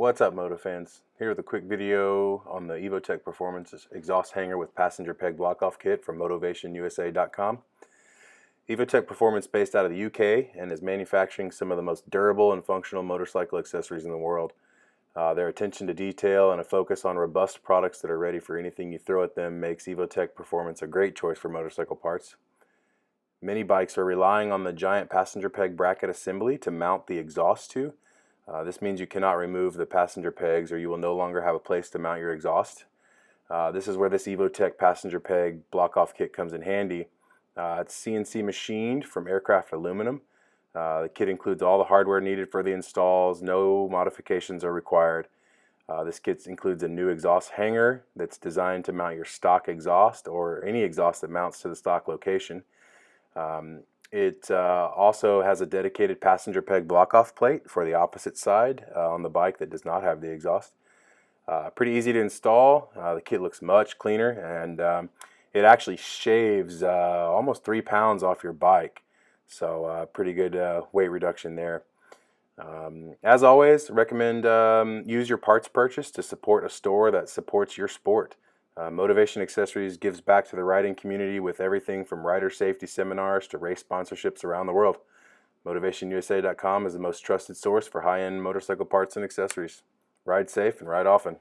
What's up, Moto fans? Here with a quick video on the Evotech Performance exhaust hanger with passenger peg block-off kit from motivationusa.com. Evotech Performance is based out of the UK and is manufacturing some of the most durable and functional motorcycle accessories in the world. Their attention to detail and a focus on robust products that are ready for anything you throw at them makes Evotech Performance a great choice for motorcycle parts. Many bikes are relying on the giant passenger peg bracket assembly to mount the exhaust to. This means you cannot remove the passenger pegs or you will no longer have a place to mount your exhaust. This is where this Evotech passenger peg block-off kit comes in handy. It's CNC machined from aircraft aluminum. The kit includes all the hardware needed for the installs. No modifications are required. This kit includes a new exhaust hanger that's designed to mount your stock exhaust or any exhaust that mounts to the stock location. It also has a dedicated passenger peg block-off plate for the opposite side on the bike that does not have the exhaust. Pretty easy to install. The kit looks much cleaner, and it actually shaves almost 3 pounds off your bike. So pretty good weight reduction there. As always, recommend use your parts purchase to support a store that supports your sport. Motivation Accessories gives back to the riding community with everything from rider safety seminars to race sponsorships around the world. MotivationUSA.com is the most trusted source for high-end motorcycle parts and accessories. Ride safe and ride often.